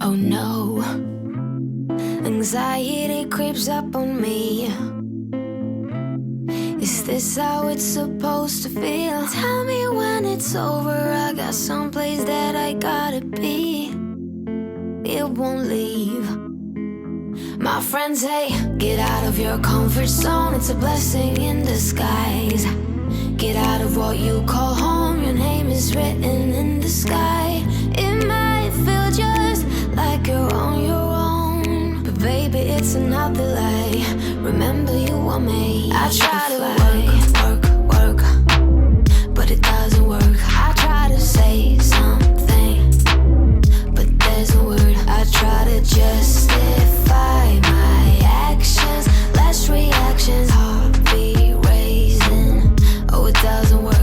Oh no, anxiety creeps up on me. Is this how it's supposed to feel? Tell me when it's over, I got someplace that I gotta be. It won't leave. My friends say, get out of your comfort zone, it's a blessing in disguise. Get out of what you call home, your name is written in the sky. It might feel just like you're on your own, but baby, it's another lie. Remember, you were made. I try to work, but it doesn't work. I try to say something, but there's no word. I try to justify my actions, less reactions, heart beat raising. Oh, it doesn't work.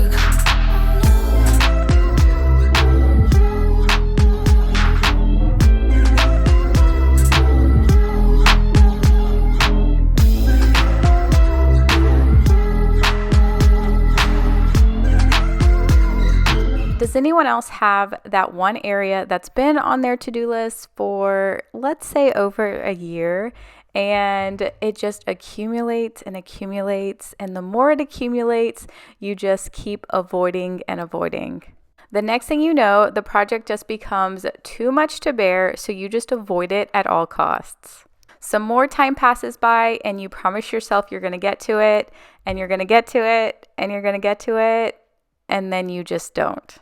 Does anyone else have that one area that's been on their to-do list for, let's say, over a year, and it just accumulates and accumulates, and the more it accumulates, you just keep avoiding and avoiding? The next thing you know, the project just becomes too much to bear, so you just avoid it at all costs. Some more time passes by, and you promise yourself you're going to get to it, and you're going to get to it, and you're going to get to it, and then you just don't.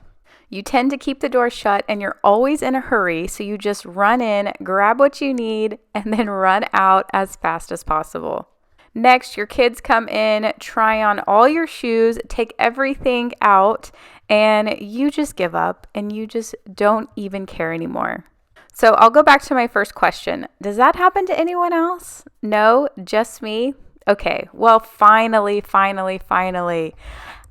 You tend to keep the door shut and you're always in a hurry, so you just run in, grab what you need, and then run out as fast as possible. Next, your kids come in, try on all your shoes, take everything out, and you just give up and you just don't even care anymore. So I'll go back to my first question. Does that happen to anyone else? No, just me? Okay, well, finally,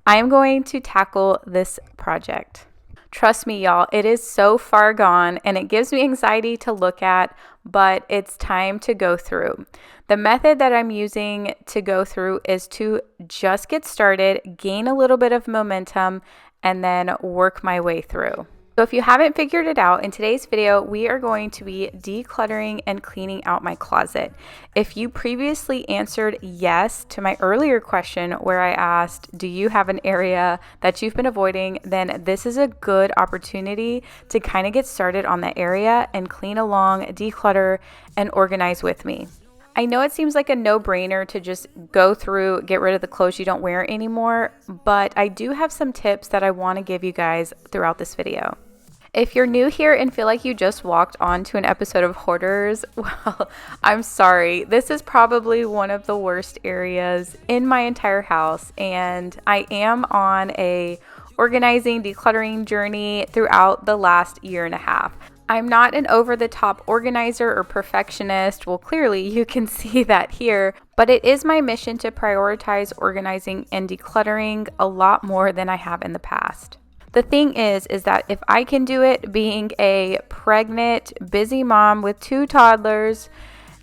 I'm going to tackle this project. Trust me, y'all, it is so far gone and it gives me anxiety to look at, but it's time to go through. The method that I'm using to go through is to just get started, gain a little bit of momentum, and then work my way through. So if you haven't figured it out, in today's video, we are going to be decluttering and cleaning out my closet. If you previously answered yes to my earlier question where I asked, do you have an area that you've been avoiding? Then this is a good opportunity to kind of get started on that area and clean along, declutter, and organize with me. I know it seems like a no-brainer to just go through, get rid of the clothes you don't wear anymore, but I do have some tips that I want to give you guys throughout this video. If you're new here and feel like you just walked onto an episode of Hoarders, well, I'm sorry. This is probably one of the worst areas in my entire house, and I am on a organizing, decluttering journey throughout the last year and a half. I'm not an over-the-top organizer or perfectionist. Well, clearly you can see that here, but it is my mission to prioritize organizing and decluttering a lot more than I have in the past. The thing is that if I can do it being a pregnant, busy mom with 2 toddlers,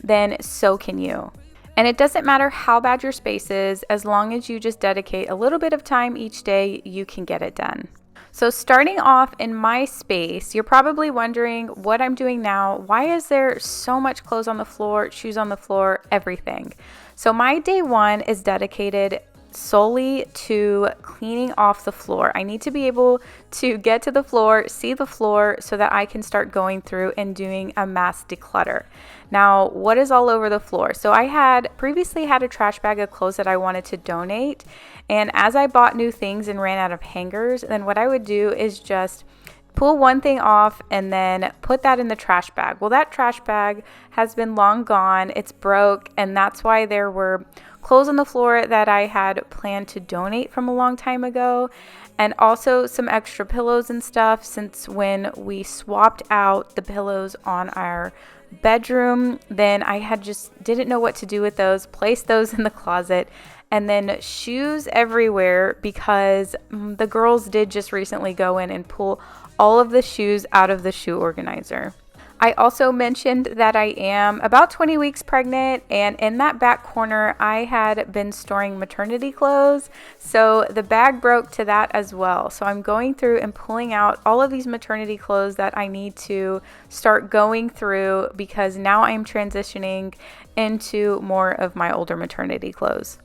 then so can you. And it doesn't matter how bad your space is, as long as you just dedicate a little bit of time each day, you can get it done. So starting off in my space, you're probably wondering what I'm doing now. Why is there so much clothes on the floor, shoes on the floor, everything? So my day one is dedicated solely to cleaning off the floor. I need to be able to get to the floor, see the floor, so that I can start going through and doing a mass declutter. Now, what is all over the floor? So I had previously had a trash bag of clothes that I wanted to donate, and as I bought new things and ran out of hangers, then what I would do is just pull one thing off and then put that in the trash bag. Well, that trash bag has been long gone, it's broke, and that's why there were clothes on the floor that I had planned to donate from a long time ago, and also some extra pillows and stuff since when we swapped out the pillows on our bedroom, then I had just didn't know what to do with those, placed those in the closet. And then shoes everywhere because the girls did just recently go in and pull all of the shoes out of the shoe organizer. I also mentioned that I am about 20 weeks pregnant, and in that back corner, I had been storing maternity clothes. So the bag broke to that as well. So I'm going through and pulling out all of these maternity clothes that I need to start going through because now I'm transitioning into more of my older maternity clothes.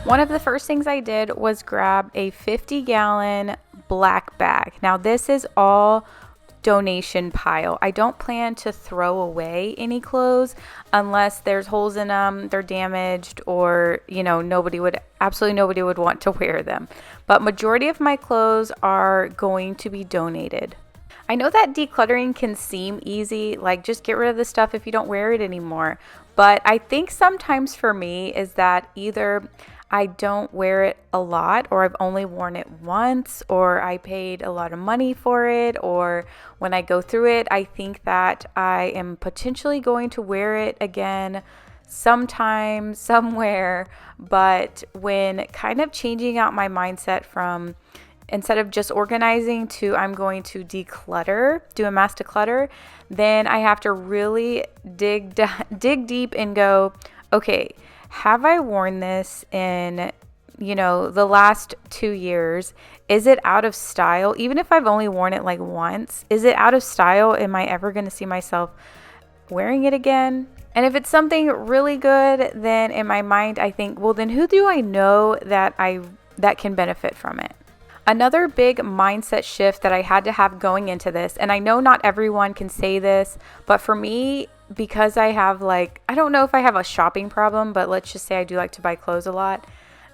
One of the first things I did was grab a 50-gallon black bag. Now this is all donation pile. I don't plan to throw away any clothes unless there's holes in them, they're damaged, or absolutely nobody would want to wear them. But majority of my clothes are going to be donated. I know that decluttering can seem easy, like just get rid of the stuff if you don't wear it anymore. But I think sometimes for me is that either I don't wear it a lot, or I've only worn it once, or I paid a lot of money for it, or when I go through it, I think that I am potentially going to wear it again sometime, somewhere. But when kind of changing out my mindset from instead of just organizing to I'm going to declutter, do a mass declutter, then I have to really dig deep and go, okay, have I worn this in, the last 2 years? Is it out of style? Even if I've only worn it like once, is it out of style? Am I ever going to see myself wearing it again? And if it's something really good, then in my mind, I think, well, then who do I know that can benefit from it? Another big mindset shift that I had to have going into this, and I know not everyone can say this, but for me, because I have I don't know if I have a shopping problem, but let's just say I do like to buy clothes a lot,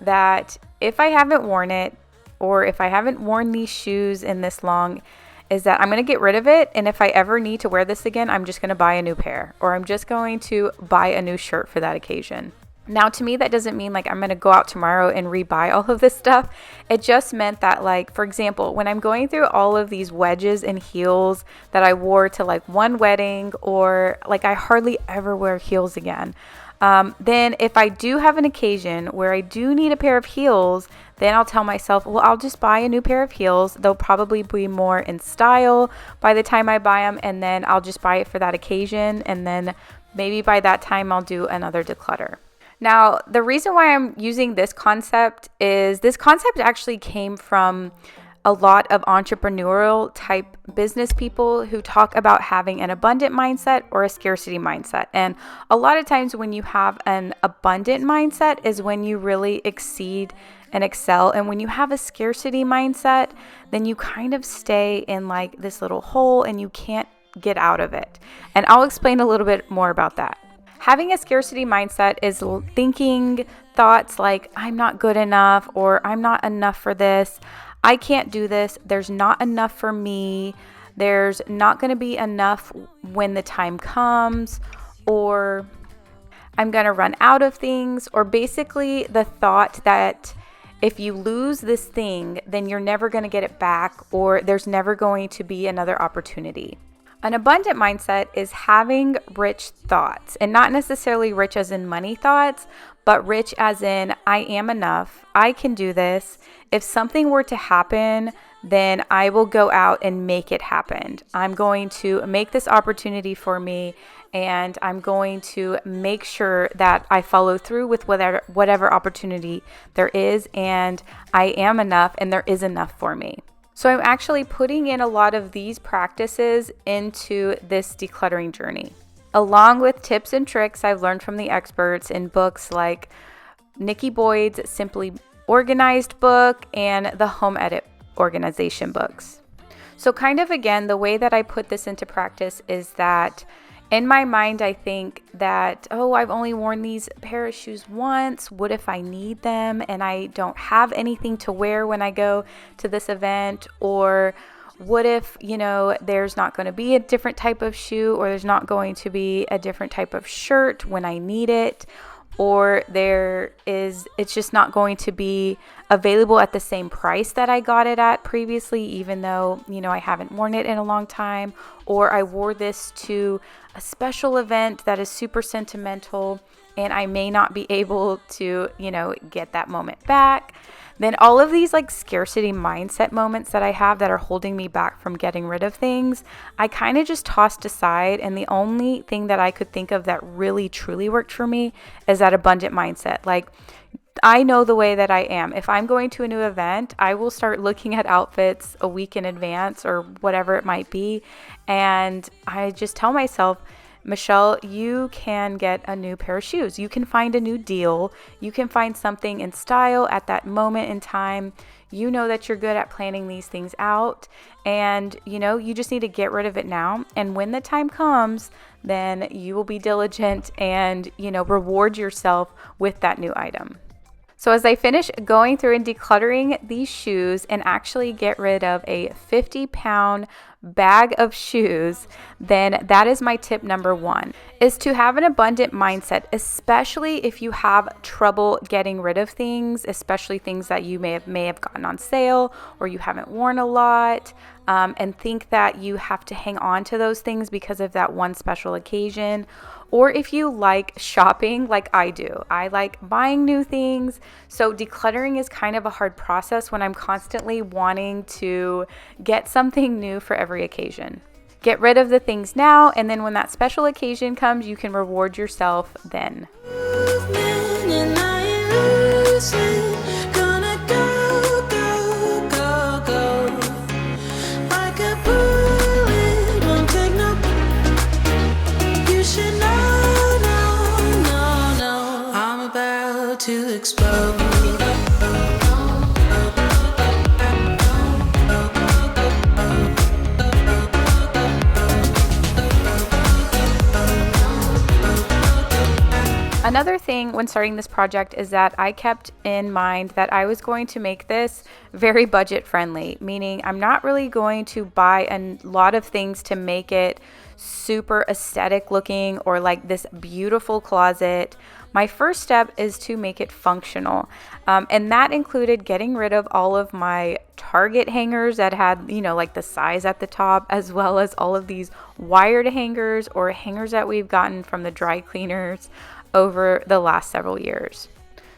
that if I haven't worn it, or if I haven't worn these shoes in this long, is that I'm going to get rid of it. And if I ever need to wear this again, I'm just going to buy a new pair, or I'm just going to buy a new shirt for that occasion. Now, to me, that doesn't mean I'm going to go out tomorrow and rebuy all of this stuff. It just meant that, for example, when I'm going through all of these wedges and heels that I wore to one wedding, or I hardly ever wear heels again. Then if I do have an occasion where I do need a pair of heels, then I'll tell myself, well, I'll just buy a new pair of heels. They'll probably be more in style by the time I buy them, and then I'll just buy it for that occasion. And then maybe by that time I'll do another declutter. Now, the reason why I'm using this concept is this concept actually came from a lot of entrepreneurial type business people who talk about having an abundant mindset or a scarcity mindset. And a lot of times when you have an abundant mindset is when you really exceed and excel. And when you have a scarcity mindset, then you kind of stay in this little hole and you can't get out of it. And I'll explain a little bit more about that. Having a scarcity mindset is thinking thoughts like, I'm not good enough, or I'm not enough for this. I can't do this. There's not enough for me. There's not going to be enough when the time comes, or I'm going to run out of things, or basically the thought that if you lose this thing, then you're never going to get it back, or there's never going to be another opportunity. An abundant mindset is having rich thoughts, and not necessarily rich as in money thoughts, but rich as in I am enough, I can do this. If something were to happen, then I will go out and make it happen. I'm going to make this opportunity for me, and I'm going to make sure that I follow through with whatever opportunity there is, and I am enough, and there is enough for me. So I'm actually putting in a lot of these practices into this decluttering journey, along with tips and tricks I've learned from the experts in books like Nikki Boyd's Simply Organized book and the Home Edit Organization books. So kind of again, the way that I put this into practice is that In my mind, I think that, oh, I've only worn these pair of shoes once. What if I need them and I don't have anything to wear when I go to this event? Or what if, there's not going to be a different type of shoe, or there's not going to be a different type of shirt when I need it? Or it's just not going to be available at the same price that I got it at previously, even though, I haven't worn it in a long time, or I wore this to a special event that is super sentimental and I may not be able to, get that moment back. Then all of these like scarcity mindset moments that I have that are holding me back from getting rid of things, I kind of just tossed aside. And the only thing that I could think of that really truly worked for me is that abundant mindset. Like, I know the way that I am. If I'm going to a new event, I will start looking at outfits a week in advance or whatever it might be. And I just tell myself, Michelle, you can get a new pair of shoes. You can find a new deal. You can find something in style at that moment in time. You know that you're good at planning these things out, and you just need to get rid of it now. And when the time comes, then you will be diligent and, reward yourself with that new item. So as I finish going through and decluttering these shoes and actually get rid of a 50-pound bag of shoes, then that is my tip number 1, is to have an abundant mindset, especially if you have trouble getting rid of things, especially things that you may have gotten on sale or you haven't worn a lot, and think that you have to hang on to those things because of that one special occasion. Or if you like shopping like I do, I like buying new things. So decluttering is kind of a hard process when I'm constantly wanting to get something new for every occasion. Get rid of the things now, and then when that special occasion comes, you can reward yourself then. To explode. Another thing when starting this project is that I kept in mind that I was going to make this very budget friendly, meaning I'm not really going to buy a lot of things to make it super aesthetic looking or like this beautiful closet. My first step is to make it functional. And that included getting rid of all of my Target hangers that had, like the size at the top, as well as all of these wired hangers or hangers that we've gotten from the dry cleaners over the last several years.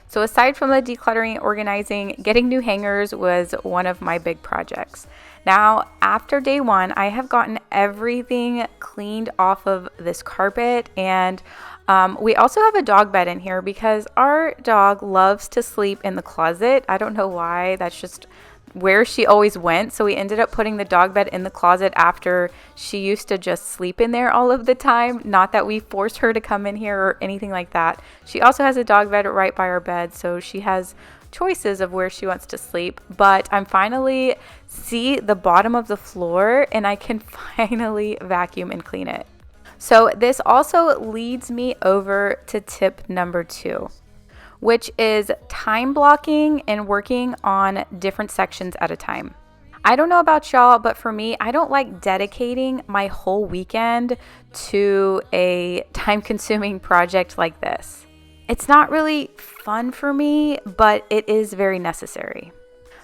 So aside from the decluttering, organizing, getting new hangers was one of my big projects. Now, after day 1, I have gotten everything cleaned off of this carpet, and we also have a dog bed in here because our dog loves to sleep in the closet. I don't know why. That's just where she always went. So we ended up putting the dog bed in the closet after she used to just sleep in there all of the time. Not that we forced her to come in here or anything like that. She also has a dog bed right by our bed, so she has choices of where she wants to sleep. But I'm finally see the bottom of the floor and I can finally vacuum and clean it. So this also leads me over to tip number 2, which is time blocking and working on different sections at a time. I don't know about y'all, but for me, I don't like dedicating my whole weekend to a time-consuming project like this. It's not really fun for me, but it is very necessary.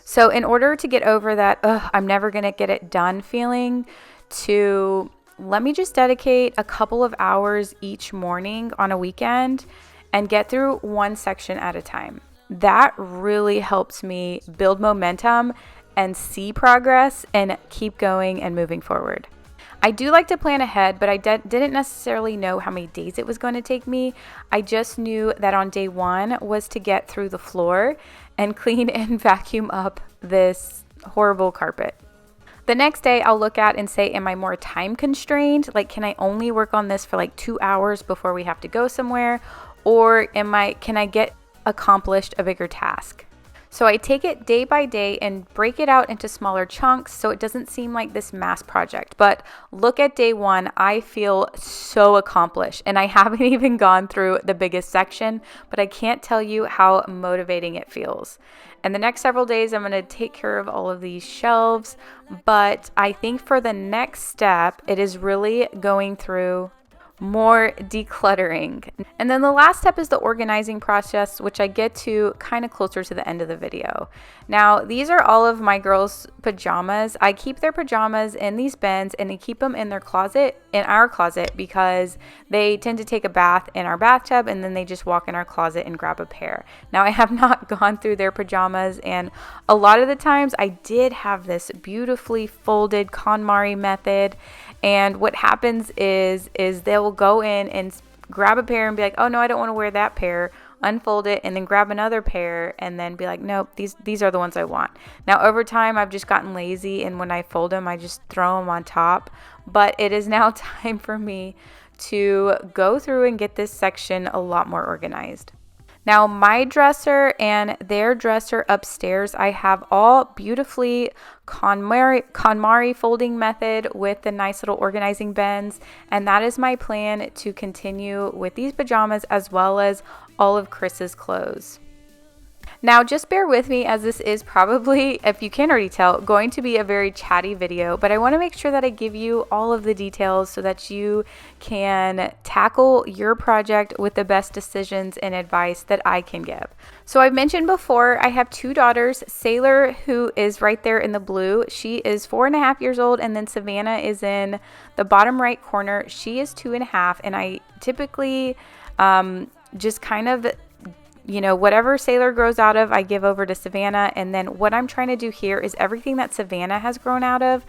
So in order to get over that, I'm never going to get it done feeling, to let me just dedicate a couple of hours each morning on a weekend and get through one section at a time. That really helps me build momentum and see progress and keep going and moving forward. I do like to plan ahead, but I didn't necessarily know how many days it was going to take me. I just knew that on day 1 was to get through the floor and clean and vacuum up this horrible carpet. The next day I'll look at and say, am I more time constrained? Like, can I only work on this for like 2 hours before we have to go somewhere? Or can I get accomplished a bigger task? So I take it day by day and break it out into smaller chunks so it doesn't seem like this mass project. But look at day one, I feel so accomplished, and I haven't even gone through the biggest section, but I can't tell you how motivating it feels. And the next several days, I'm going to take care of all of these shelves, but I think for the next step, it is really going through more decluttering. And then the last step is the organizing process, which I get to kind of closer to the end of the video. Now, these are all of my girls' pajamas. I keep their pajamas in these bins, and I keep them in their closet, in our closet, because they tend to take a bath in our bathtub and then they just walk in our closet and grab a pair. Now, I have not gone through their pajamas, and a lot of the times I did have this beautifully folded Konmari method. And what happens is they will go in and grab a pair and be like, oh no, I don't want to wear that pair, unfold it, and then grab another pair and then be like, nope, these are the ones I want. Now over time, I've just gotten lazy, and when I fold them, I just throw them on top. But it is now time for me to go through and get this section a lot more organized. Now, my dresser and their dresser upstairs, I have all beautifully KonMari folding method with the nice little organizing bins. And that is my plan to continue with these pajamas as well as all of Chris's clothes. Now, just bear with me, as this is probably, if you can't already tell, going to be a very chatty video, but I want to make sure that I give you all of the details so that you can tackle your project with the best decisions and advice that I can give. So I've mentioned before, I have two daughters, Sailor, who is right there in the blue. She is 4.5 years old, and then Savannah is in the bottom right corner. She is 2.5, and I typically just kind of, whatever Sailor grows out of, I give over to Savannah. And then what I'm trying to do here is everything that Savannah has grown out of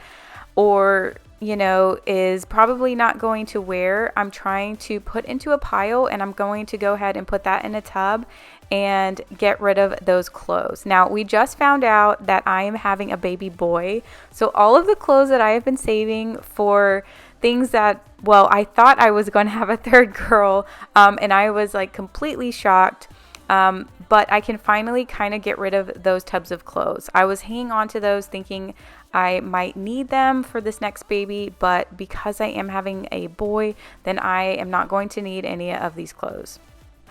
or, is probably not going to wear, I'm trying to put into a pile, and I'm going to go ahead and put that in a tub and get rid of those clothes. Now, we just found out that I am having a baby boy. So all of the clothes that I have been saving for things that, I thought I was going to have a third girl, and I was like completely shocked. But I can finally kind of get rid of those tubs of clothes. I was hanging on to those thinking I might need them for this next baby, but because I am having a boy, then I am not going to need any of these clothes.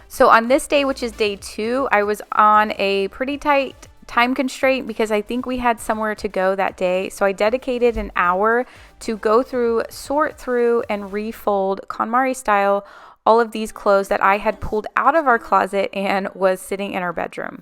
So on this day, which is day 2, I was on a pretty tight time constraint because I think we had somewhere to go that day. So I dedicated an hour to go through, sort through, and refold KonMari style all of these clothes that I had pulled out of our closet and was sitting in our bedroom.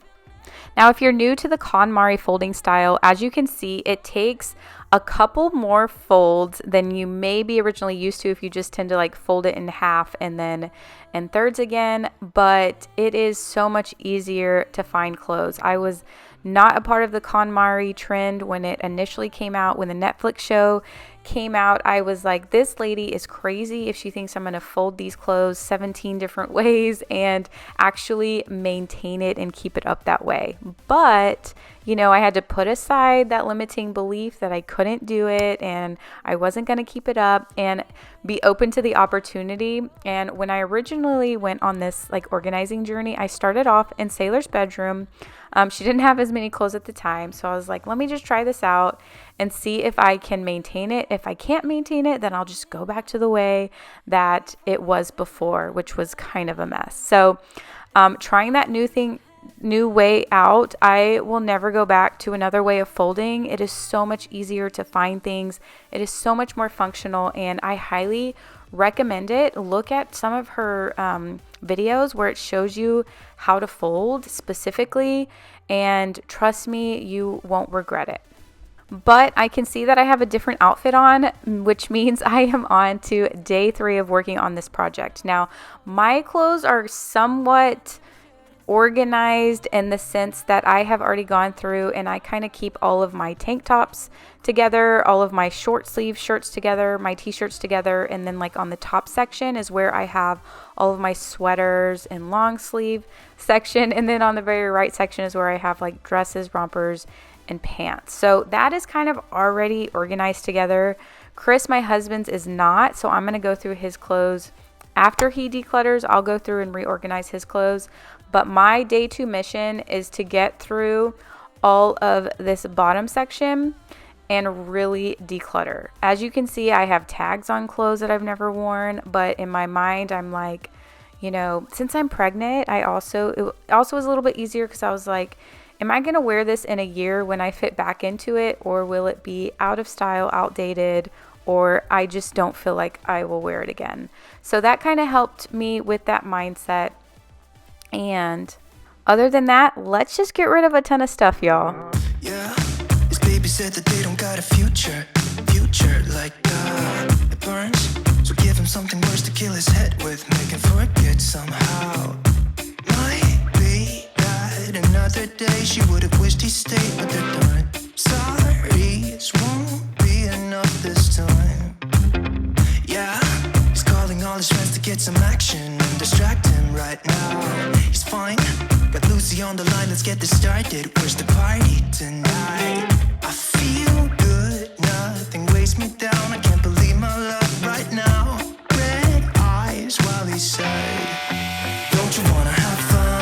Now, if you're new to the KonMari folding style, as you can see, it takes a couple more folds than you may be originally used to if you just tend to like fold it in half and then in thirds again, but it is so much easier to find clothes. I was not a part of the KonMari trend when it initially came out. When the Netflix show came out, I was like, this lady is crazy if she thinks I'm going to fold these clothes 17 different ways and actually maintain it and keep it up that way. But, I had to put aside that limiting belief that I couldn't do it and I wasn't going to keep it up and be open to the opportunity. And when I originally went on this organizing journey, I started off in Sailor's bedroom. She didn't have as many clothes at the time, so I was like, let me just try this out and see if I can maintain it. If I can't maintain it, then I'll just go back to the way that it was before, which was kind of a mess. So trying that new way out, I will never go back to another way of folding. It is so much easier to find things. It is so much more functional, and I highly recommend it. Look at some of her videos where it shows you how to fold specifically, and trust me, you won't regret it. But I can see that I have a different outfit on, which means I am on to day 3 of working on this project. Now, my clothes are somewhat organized in the sense that I have already gone through and I kind of keep all of my tank tops together, all of my short sleeve shirts together, my t-shirts together, and then on the top section is where I have all of my sweaters and long sleeve section, and then on the very right section is where I have dresses, rompers, and pants. So that is kind of already organized together. Chris, my husband's, is not, so I'm going to go through his clothes After he declutters, I'll go through and reorganize his clothes. But my day 2 mission is to get through all of this bottom section and really declutter. As you can see, I have tags on clothes that I've never worn, but in my mind, I'm like, since I'm pregnant, it also was a little bit easier because I was like, am I going to wear this in a year when I fit back into it, or will it be out of style, outdated, or I just don't feel like I will wear it again? So that kind of helped me with that mindset. And other than that, let's just get rid of a ton of stuff, y'all. Yeah, his baby said that they don't got a future like it burns. So give him something worse to kill his head with, make him forget somehow. Might be that another day she would have wished he stayed, but they're done. Sorry's won't be enough this time. Yeah, he's calling all his friends to get some action and distract him right now. He's fine, got Lucy on the line, let's get this started. Where's the party tonight? I feel good, nothing weighs me down. I can't believe my luck right now. Red eyes while he said, don't you wanna have fun?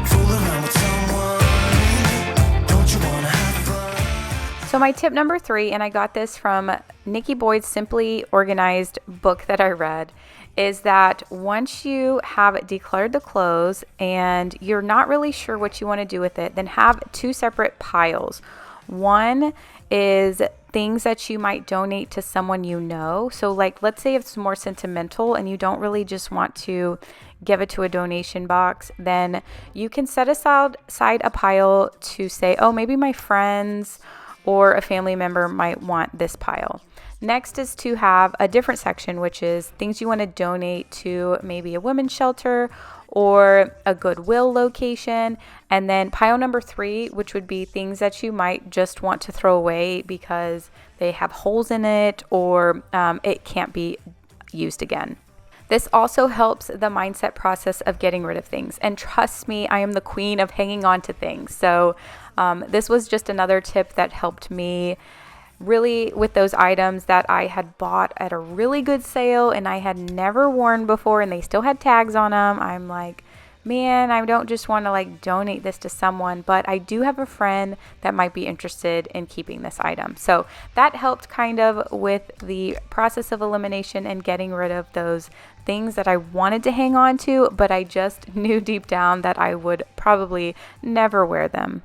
Fool around with someone. Don't you wanna have fun? So my tip number 3, and I got this from Nikki Boyd's Simply Organized book that I read, is that once you have decluttered the clothes and you're not really sure what you want to do with it, then have 2 separate piles. One is things that you might donate to someone you know. So like, let's say it's more sentimental and you don't really just want to give it to a donation box, then you can set aside a pile to say, oh, maybe my friends or a family member might want this pile. Next is to have a different section, which is things you want to donate to maybe a women's shelter or a Goodwill location. And then pile number 3, which would be things that you might just want to throw away because they have holes in it or it can't be used again. This also helps the mindset process of getting rid of things. And trust me, I am the queen of hanging on to things. So this was just another tip that helped me really with those items that I had bought at a really good sale and I had never worn before and they still had tags on them. I'm like, man, I don't just want to like donate this to someone, but I do have a friend that might be interested in keeping this item. So that helped kind of with the process of elimination and getting rid of those things that I wanted to hang on to, but I just knew deep down that I would probably never wear them.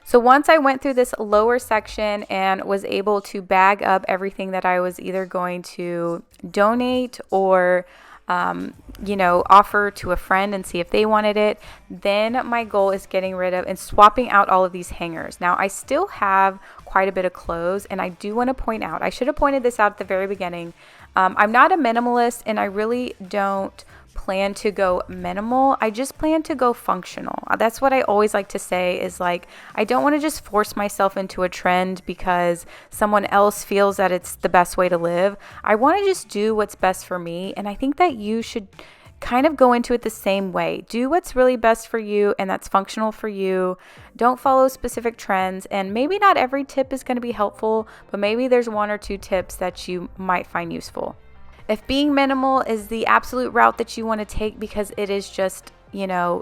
So once I went through this lower section and was able to bag up everything that I was either going to donate or, offer to a friend and see if they wanted it, then my goal is getting rid of and swapping out all of these hangers. Now, I still have quite a bit of clothes, and I do want to point out, I should have pointed this out at the very beginning. I'm not a minimalist, and I really don't plan to go minimal. I just plan to go functional. That's what I always like to say is like, I don't want to just force myself into a trend because someone else feels that it's the best way to live. I want to just do what's best for me. And I think that you should kind of go into it the same way. Do what's really best for you and that's functional for you. Don't follow specific trends. And maybe not every tip is going to be helpful, but maybe there's 1 or 2 tips that you might find useful. If being minimal is the absolute route that you want to take because it is just,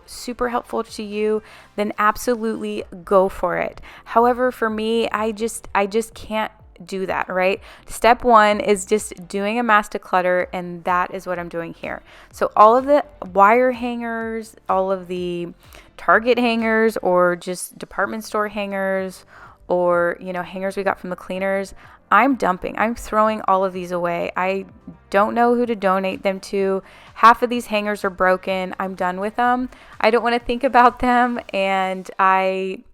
super helpful to you, then absolutely go for it. However, for me, I just can't do that, right? Step 1 is just doing a mass declutter, and that is what I'm doing here. So all of the wire hangers, all of the Target hangers or just department store hangers or, hangers we got from the cleaners, I'm dumping. I'm throwing all of these away. I don't know who to donate them to. Half of these hangers are broken. I'm done with them. I don't want to think about them, and I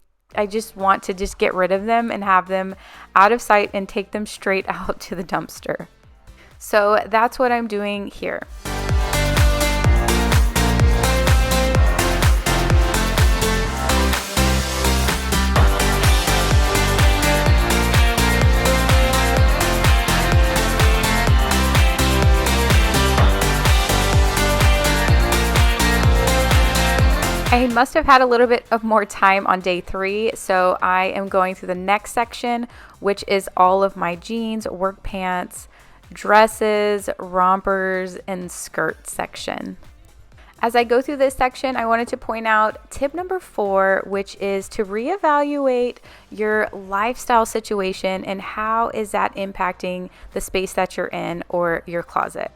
just want to just get rid of them and have them out of sight and take them straight out to the dumpster. So that's what I'm doing here. I must have had a little bit of more time on day 3, so I am going through the next section, which is all of my jeans, work pants, dresses, rompers, and skirt section. As I go through this section, I wanted to point out tip number 4, which is to reevaluate your lifestyle situation and how is that impacting the space that you're in or your closet.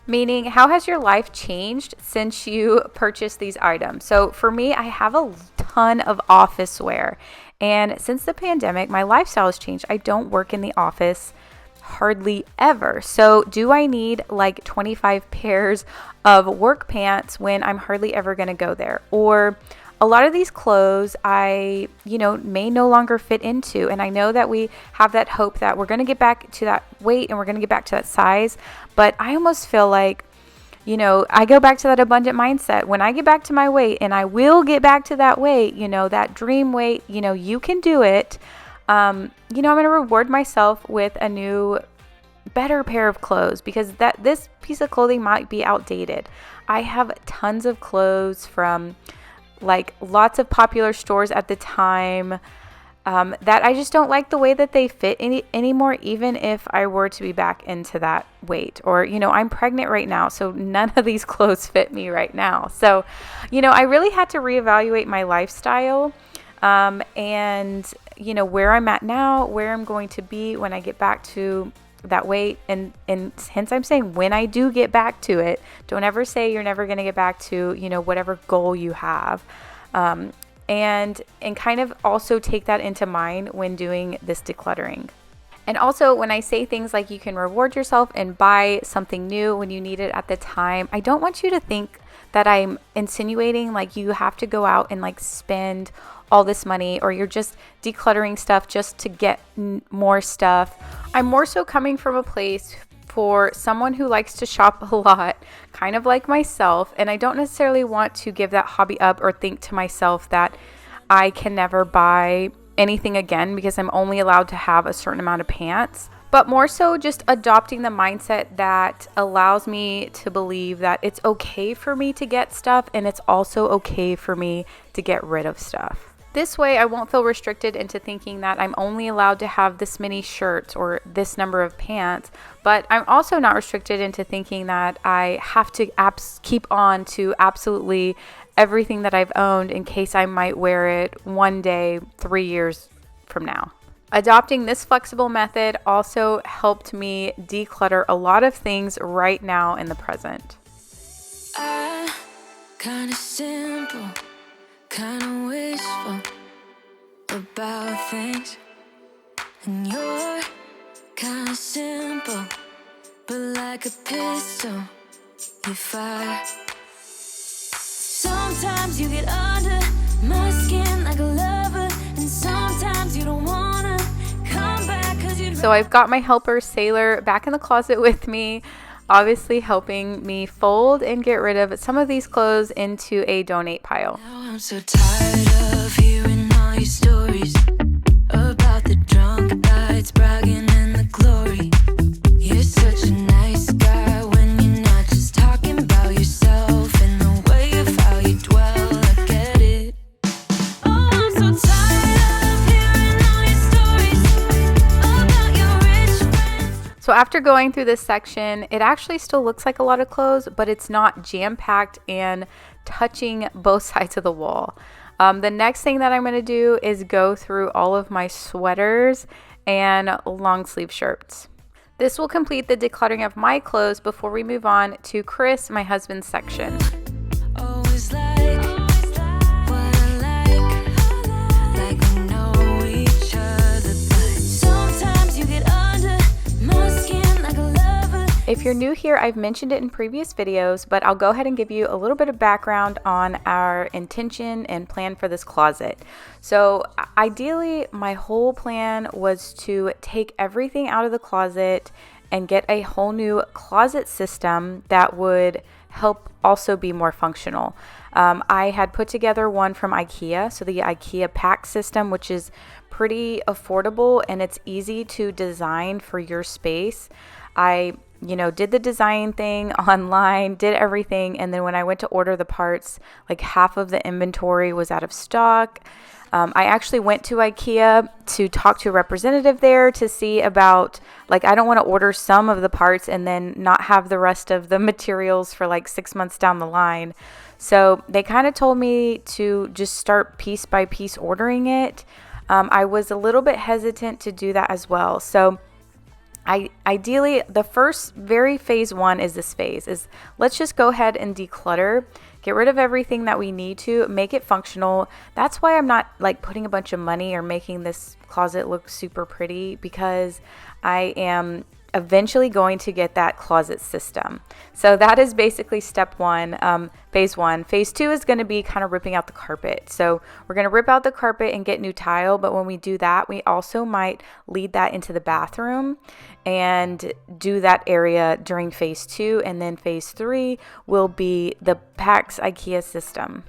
Meaning, how has your life changed since you purchased these items? So for me, I have a ton of office wear. And since the pandemic, my lifestyle has changed. I don't work in the office hardly ever. So do I need like 25 pairs of work pants when I'm hardly ever going to go there? Or a lot of these clothes I, may no longer fit into. And I know that we have that hope that we're going to get back to that weight and we're going to get back to that size. But I almost feel like, I go back to that abundant mindset. When I get back to my weight, and I will get back to that weight, that dream weight, you can do it. I'm going to reward myself with a new, better pair of clothes because this piece of clothing might be outdated. I have tons of clothes from like lots of popular stores at the time that I just don't like the way that they fit anymore, even if I were to be back into that weight. Or, I'm pregnant right now, so none of these clothes fit me right now. So, I really had to reevaluate my lifestyle and where I'm at now, where I'm going to be when I get back to that weight. And hence I'm saying when I do get back to it, don't ever say you're never going to get back to, whatever goal you have. And kind of also take that into mind when doing this decluttering. And also when I say things like you can reward yourself and buy something new when you need it at the time, I don't want you to think that I'm insinuating like you have to go out and like spend all this money or you're just decluttering stuff just to get more stuff. I'm more so coming from a place for someone who likes to shop a lot, kind of like myself, and I don't necessarily want to give that hobby up or think to myself that I can never buy anything again because I'm only allowed to have a certain amount of pants. But more so just adopting the mindset that allows me to believe that it's okay for me to get stuff and it's also okay for me to get rid of stuff. This way, I won't feel restricted into thinking that I'm only allowed to have this many shirts or this number of pants, but I'm also not restricted into thinking that I have to keep on to absolutely everything that I've owned in case I might wear it one day, 3 years from now. Adopting this flexible method also helped me declutter a lot of things right now in the present. Kinda simple, kinda wishful about things, and you're kinda simple, but like a pistol, you fire. Sometimes you get under my skin like a lover, and sometimes you don't wanna come back 'cause you'd. So I've got my helper Sailor back in the closet with me, obviously helping me fold and get rid of some of these clothes into a donate pile. Now I'm so tired of hearing all your stories about the drunk nights, bragging in the glory. You're such a nice guy when you're not just talking about yourself and the way of how you dwell. I get it. Oh, I'm so tired of hearing all your stories about your rich friends. So after going through this section, it actually still looks like a lot of clothes, but it's not jam-packed and touching both sides of the wall. The next thing that I'm going to do is go through all of my sweaters and long sleeve shirts. This will complete the decluttering of my clothes before we move on to Chris, my husband's section. Always like what I like we know each other, but sometimes you get under my skin like a lover. If you're new here, I've mentioned it in previous videos, but I'll go ahead and give you a little bit of background on our intention and plan for this closet. So ideally, my whole plan was to take everything out of the closet and get a whole new closet system that would help also be more functional. I had put together one from IKEA, so the IKEA pack system, which is pretty affordable and it's easy to design for your space. I did the design thing online, did everything. And then when I went to order the parts, like half of the inventory was out of stock. I actually went to IKEA to talk to a representative there to see about, like, I don't want to order some of the parts and then not have the rest of the materials for like 6 months down the line. So they kind of told me to just start piece by piece ordering it. I was a little bit hesitant to do that as well. So ideally, the first phase one is this phase is let's just go ahead and declutter, get rid of everything that we need to make it functional. That's why I'm not like putting a bunch of money or making this closet look super pretty, because I am eventually going to get that closet system. So that is basically step one, phase one. Phase two is going to be kind of ripping out the carpet. So we're going to rip out the carpet and get new tile. But when we do that, we also might lead that into the bathroom and do that area during phase two. And then phase three will be the PAX IKEA system,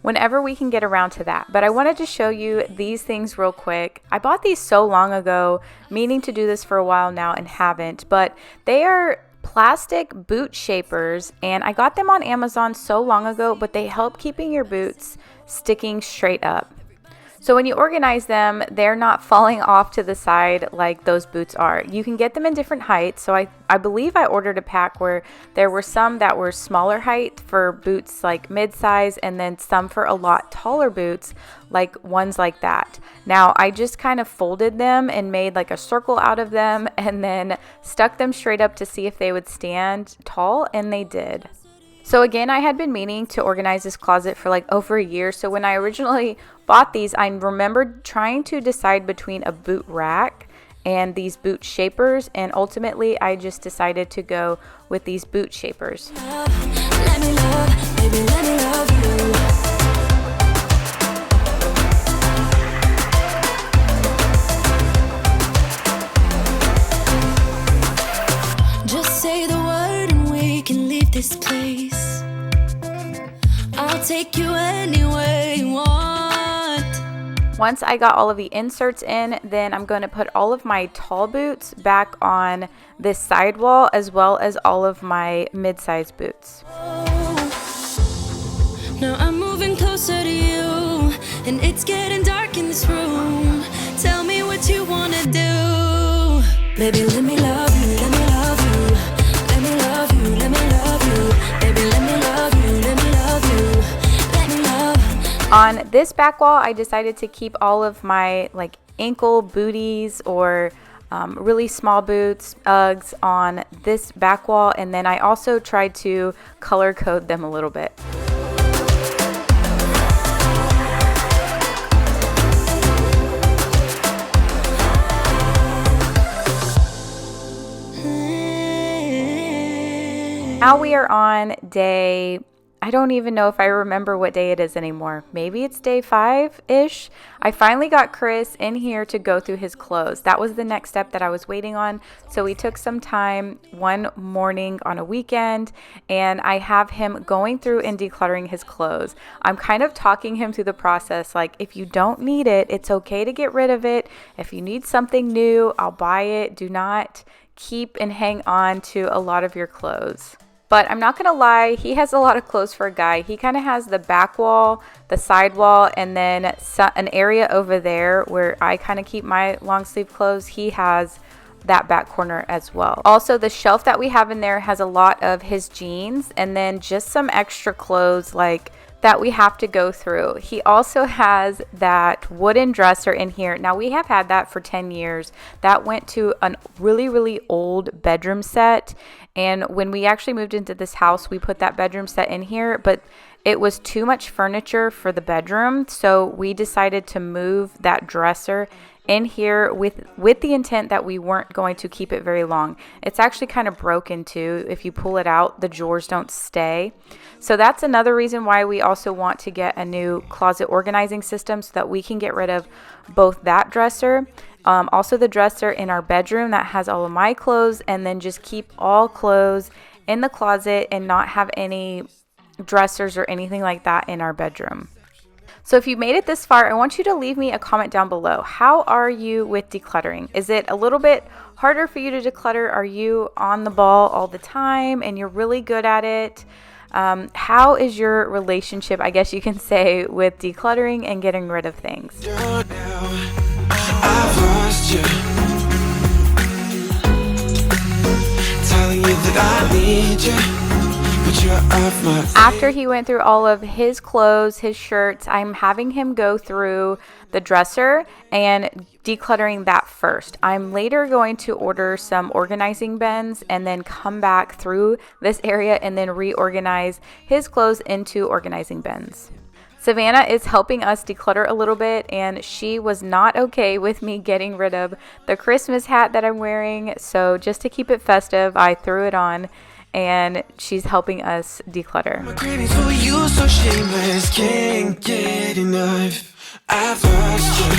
whenever we can get around to that. But I wanted to show you these things real quick. I bought these so long ago, meaning to do this for a while now and haven't, but they are plastic boot shapers, and I got them on Amazon so long ago, but they help keeping your boots sticking straight up. So when you organize them, they're not falling off to the side like those boots are. You can get them in different heights. So I believe I ordered a pack where there were some that were smaller height for boots like mid-size, and then some for a lot taller boots like ones like that. Now I just kind of folded them and made like a circle out of them and then stuck them straight up to see if they would stand tall, and they did. So again, I had been meaning to organize this closet for like over a year. So when I originally bought these, I remembered trying to decide between a boot rack and these boot shapers. And ultimately, I just decided to go with these boot shapers. Let me love, baby, let me love you. Just say the word and we can leave this place. I'll take you anywhere you want. Once I got all of the inserts in, then I'm going to put all of my tall boots back on this sidewall, as well as all of my mid-size boots. Now I'm moving closer to you, and it's getting dark in this room. Tell me what you wanna do. Baby, let me love you, let me love you. Let me love you, let me love you. Baby, let me love you, let me love you. Let me love. On this back wall, I decided to keep all of my like ankle booties or really small boots, Uggs on this back wall. And then I also tried to color code them a little bit. Now we are on day, I don't even know if I remember what day it is anymore. Maybe it's day 5-ish. I finally got Chris in here to go through his clothes. That was the next step that I was waiting on. So we took some time one morning on a weekend, and I have him going through and decluttering his clothes. I'm kind of talking him through the process. Like, if you don't need it, it's okay to get rid of it. If you need something new, I'll buy it. Do not keep and hang on to a lot of your clothes. But I'm not going to lie, he has a lot of clothes for a guy. He kind of has the back wall, the side wall, and then an area over there where I kind of keep my long sleeve clothes. He has that back corner as well. Also, the shelf that we have in there has a lot of his jeans and then just some extra clothes like that we have to go through. He also has that wooden dresser in here. Now, we have had that for 10 years. That went to a really, really old bedroom set. And when we actually moved into this house, we put that bedroom set in here, but it was too much furniture for the bedroom. So we decided to move that dresser in here with the intent that we weren't going to keep it very long. It's actually kind of broken too. If you pull it out, the drawers don't stay. So that's another reason why we also want to get a new closet organizing system so that we can get rid of both that dresser, also the dresser in our bedroom that has all of my clothes, and then just keep all clothes in the closet and not have any dressers or anything like that in our bedroom. So if you made it this far, I want you to leave me a comment down below. How are you with decluttering? Is it a little bit harder for you to declutter? Are you on the ball all the time and you're really good at it? How is your relationship, I guess you can say, with decluttering and getting rid of things? I've lost you, telling you that I need you, but you're off my. After he went through all of his clothes, his shirts, I'm having him go through the dresser and decluttering that first. I'm later going to order some organizing bins and then come back through this area and then reorganize his clothes into organizing bins. Savannah is helping us declutter a little bit, and she was not okay with me getting rid of the Christmas hat that I'm wearing. So just to keep it festive, I threw it on, and she's helping us declutter. My cravings for you so shameless, can't get enough. I've lost you,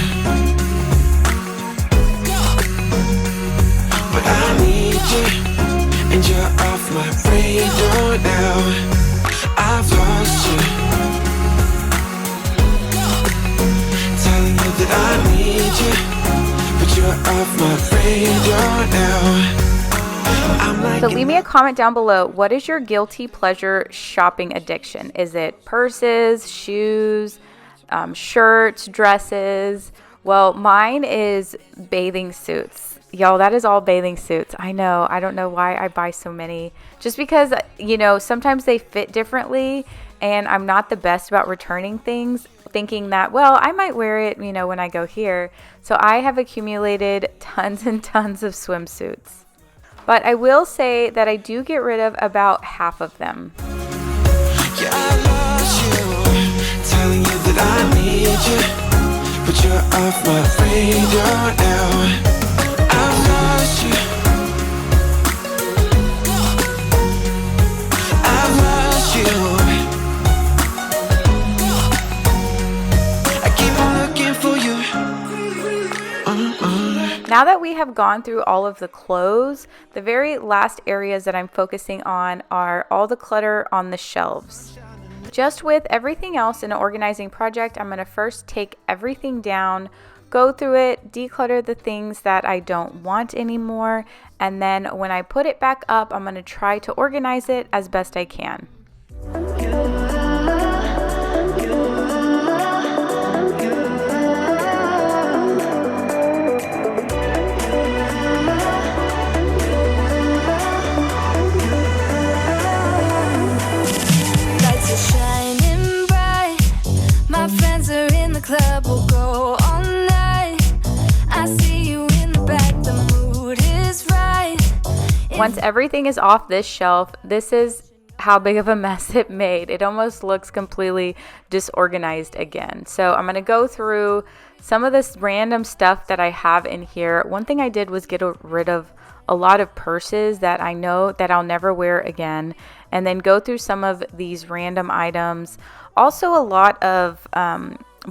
but I need you, and you're off my radar now. I've lost you, telling you that I need you, but you're off my radar now. So leave me a comment down below. What is your guilty pleasure shopping addiction? Is it purses, shoes, shirts, dresses? Well, mine is bathing suits. Y'all, that is all bathing suits. I know. I don't know why I buy so many. Just because, you know, sometimes they fit differently and I'm not the best about returning things, thinking that, well, I might wear it, you know, when I go here. So I have accumulated tons and tons of swimsuits. But I will say that I do get rid of about half of them. Yeah, I lost you, telling you that I need you, but you're off my radar now. I've lost you, I've lost you. I keep on looking for you. Now that we have gone through all of the clothes, the very last areas that I'm focusing on are all the clutter on the shelves. Just with everything else in an organizing project, I'm going to first take everything down, go through it, declutter the things that I don't want anymore, and then when I put it back up, I'm going to try to organize it as best I can. Club will go all night. I see you in the back, the mood is right. Once everything is off this shelf, this is how big of a mess it made. It almost looks completely disorganized again. So I'm going to go through some of this random stuff that I have in here. One thing I did was get rid of a lot of purses that I know that I'll never wear again, and then go through some of these random items. Also a lot of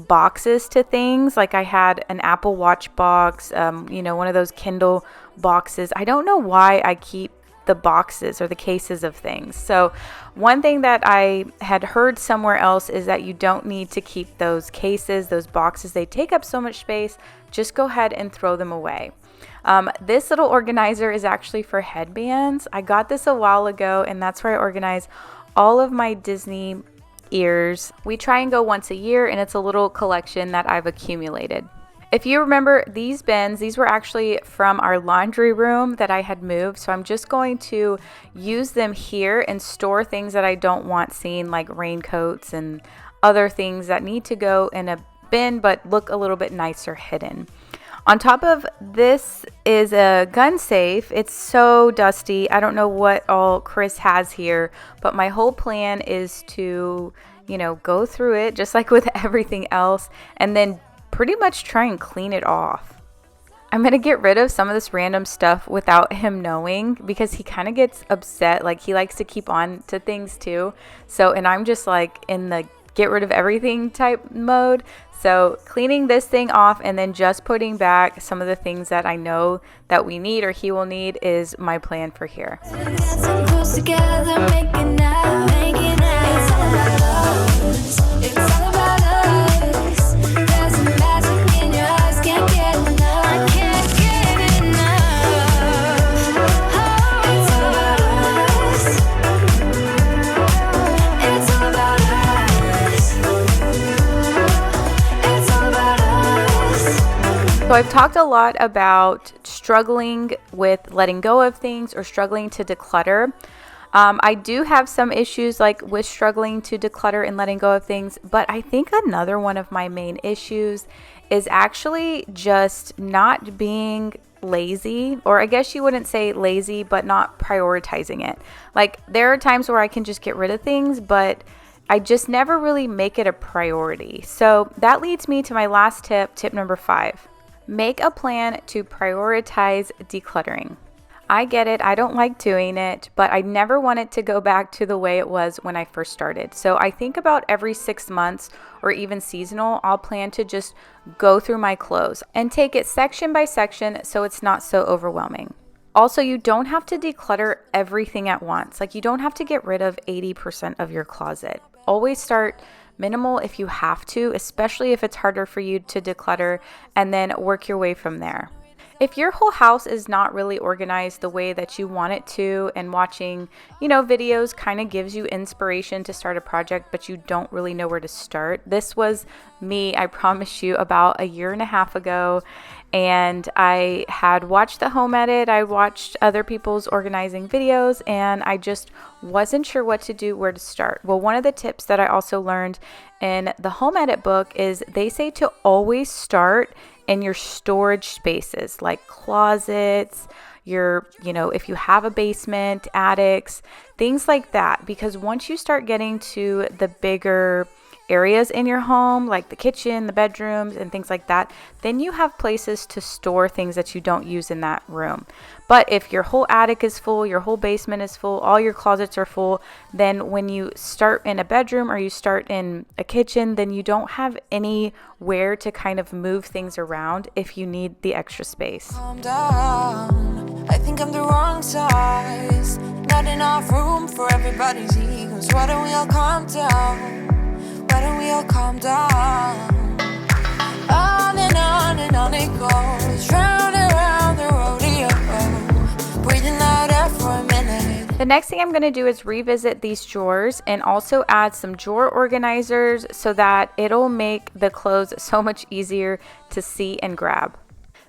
boxes to things, like I had an Apple Watch box, you know, one of those Kindle boxes. I don't know why I keep the boxes or the cases of things. So one thing that I had heard somewhere else is that you don't need to keep those cases, those boxes. They take up so much space. Just go ahead and throw them away. This little organizer is actually for headbands. I got this a while ago, and that's where I organize all of my Disney ears. We try and go once a year, and it's a little collection that I've accumulated. If you remember these bins, these were actually from our laundry room that I had moved. So I'm just going to use them here and store things that I don't want seen, like raincoats and other things that need to go in a bin but look a little bit nicer hidden. On top of this is a gun safe. It's so dusty. I don't know what all Chris has here, but my whole plan is to, you know, go through it just like with everything else and then pretty much try and clean it off. I'm going to get rid of some of this random stuff without him knowing because he kind of gets upset. Like, he likes to keep on to things too. So, and I'm just like in the get rid of everything type mode. So cleaning this thing off and then just putting back some of the things that I know that we need or he will need is my plan for here. It's all about us. So I've talked a lot about struggling with letting go of things or struggling to declutter. I do have some issues like with struggling to declutter and letting go of things, but I think another one of my main issues is actually just not being lazy, or I guess you wouldn't say lazy, but not prioritizing it. Like there are times where I can just get rid of things, but I just never really make it a priority. So that leads me to my last tip number 5. Make a plan to prioritize decluttering. I get it, I don't like doing it, but I never want it to go back to the way it was when I first started. So I think about every 6 months or even seasonal, I'll plan to just go through my clothes and take it section by section so it's not so overwhelming. Also, you don't have to declutter everything at once. Like you don't have to get rid of 80% of your closet. Always start minimal if you have to, especially if it's harder for you to declutter, and then work your way from there. If your whole house is not really organized the way that you want it to, and watching, videos kind of gives you inspiration to start a project, but you don't really know where to start. This was me, I promise you, about a year and a half ago. And I had watched the home edit, I watched other people's organizing videos, and I just wasn't sure what to do, where to start. Well, one of the tips that I also learned in the home edit book is they say to always start in your storage spaces, like closets, if you have a basement, attics, things like that. Because once you start getting to the bigger areas in your home, like the kitchen, the bedrooms, and things like that, then you have places to store things that you don't use in that room. But if your whole attic is full, your whole basement is full, all your closets are full, then when you start in a bedroom or you start in a kitchen, then you don't have anywhere to kind of move things around if you need the extra space. Calm down. I think I'm the wrong size. Not enough room for everybody's egos. Why don't we all calm down? Why don't we all calm down? On and on it goes, round and round the rodeo. Breathing loud air for a minute. The next thing I'm going to do is revisit these drawers and also add some drawer organizers so that it'll make the clothes so much easier to see and grab.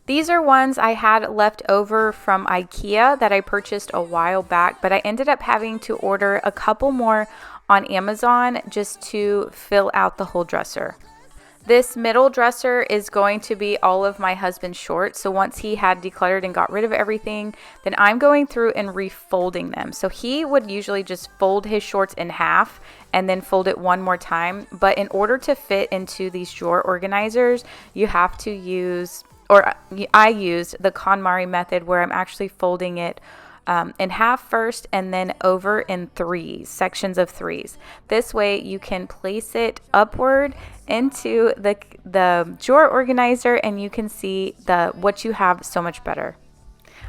These are ones I had left over from IKEA that I purchased a while back, but I ended up having to order a couple more on Amazon just to fill out the whole dresser. This middle dresser is going to be all of my husband's shorts. So once he had decluttered and got rid of everything, then I'm going through and refolding them. So he would usually just fold his shorts in half and then fold it one more time. But in order to fit into these drawer organizers, you have to use, or I used the Konmari method where I'm actually folding it in half first and then over in sections of threes. This way you can place it upward into the drawer organizer and you can see what you have so much better.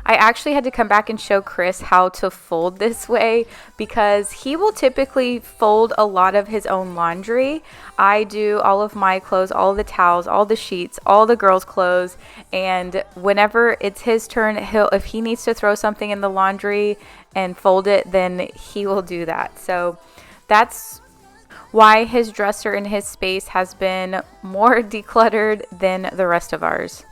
I actually had to come back and show Chris how to fold this way because he will typically fold a lot of his own laundry. I do all of my clothes, all the towels, all the sheets, all the girls' clothes, and whenever it's his turn, if he needs to throw something in the laundry and fold it, then he will do that. So that's why his dresser in his space has been more decluttered than the rest of ours.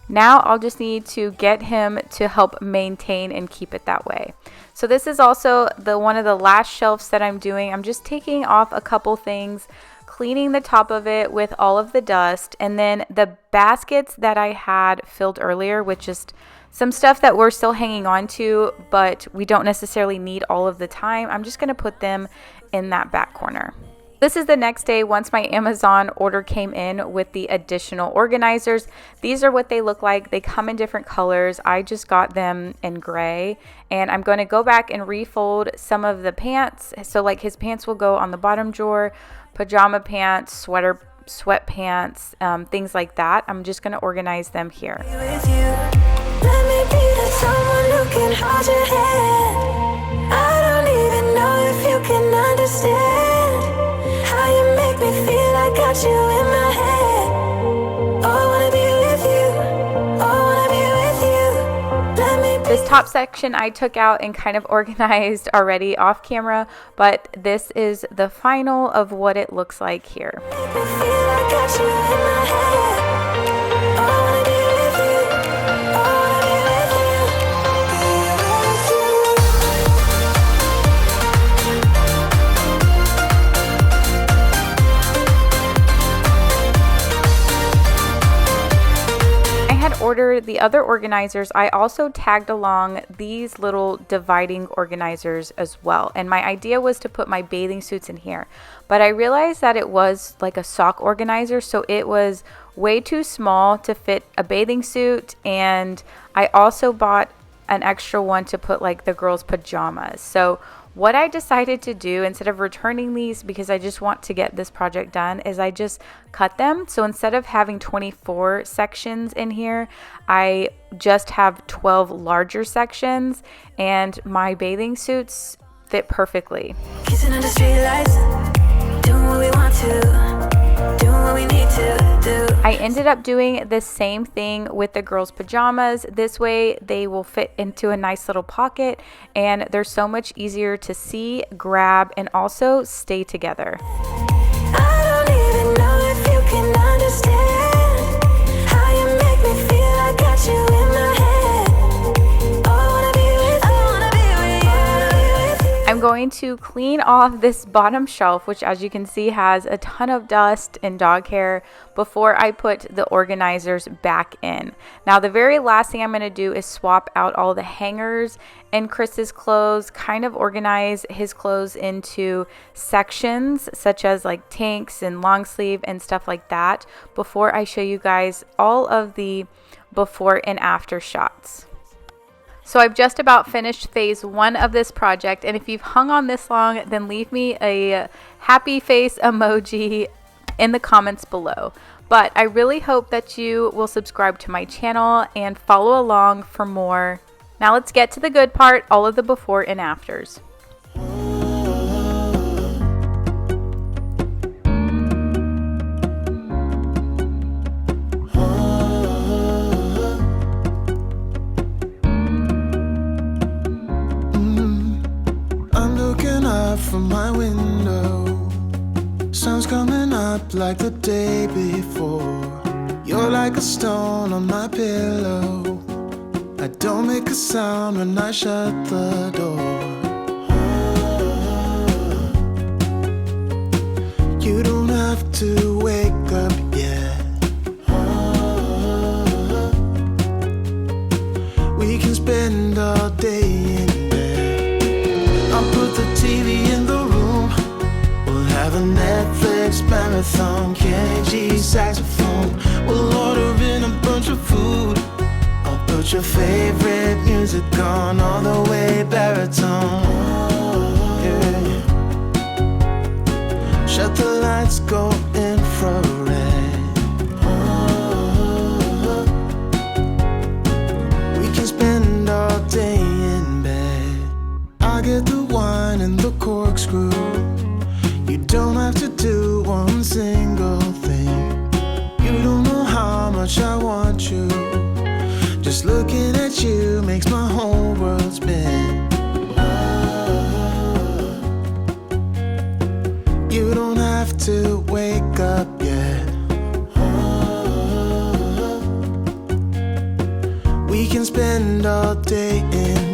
Now I'll just need to get him to help maintain and keep it that way. So this is also one of the last shelves that I'm doing. I'm just taking off a couple things, cleaning the top of it with all of the dust, and then the baskets that I had filled earlier with just some stuff that we're still hanging on to, but we don't necessarily need all of the time. I'm just going to put them in that back corner. This is the next day once my Amazon order came in with the additional organizers. These are what they look like. They come in different colors. I just got them in gray, and I'm going to go back and refold some of the pants. So like his pants will go on the bottom drawer, pajama pants, sweatpants, things like that. I'm just going to organize them here. With you, let me be the someone who can hold your hand. I don't even know if you can understand how you make me feel. I got you in my head. Oh, I wanna be with you. Oh, I wanna be with you. Let me be. This top section I took out and kind of organized already off camera, but this is the final of what it looks like here. Make me feel I got you in my head. Oh, I wanna be with you. ordered the other organizers, I also tagged along these little dividing organizers as well. And my idea was to put my bathing suits in here, but I realized that it was like a sock organizer, so it was way too small to fit a bathing suit. And I also bought an extra one to put like the girls' pajamas. So what I decided to do, instead of returning these because I just want to get this project done, is I just cut them. So instead of having 24 sections in here, I just have 12 larger sections, and my bathing suits fit perfectly. Kissing under streetlights, doing what we want to, doing what we need to do. I ended up doing the same thing with the girls' pajamas. This way they will fit into a nice little pocket, and they're so much easier to see, grab, and also stay together. I don't even know if you can understand how you make me feel. I got you in my head. Oh, I wanna be with you. I wanna be with you. I wanna be with you. I'm going to clean off this bottom shelf, which as you can see has a ton of dust and dog hair, before I put the organizers back in. Now the very last thing I'm going to do is swap out all the hangers in Chris's clothes, kind of organize his clothes into sections such as like tanks and long sleeve and stuff like that, before I show you guys all of the before and after shots. So I've just about finished phase 1 of this project, and if you've hung on this long, then leave me a happy face emoji in the comments below. But I really hope that you will subscribe to my channel and follow along for more. Now let's get to the good part, all of the before and afters. From my window, sun's coming up like the day before. You're like a stone on my pillow. I don't make a sound when I shut the door. You don't have to wake up yet. We can spend all day in bed. I'll put the TV in the room. We'll have a Netflix marathon. Kenny G saxophone. We'll order in a bunch of food. I'll put your favorite music on all the way baritone. Yeah. Shut the lights, go infrared. We can spend all day in bed. I get the wine and the corkscrew. You don't have to do one single thing. You don't know how much I want you. Just looking at you makes my whole world spin. You don't have to wake up yet. We can spend all day in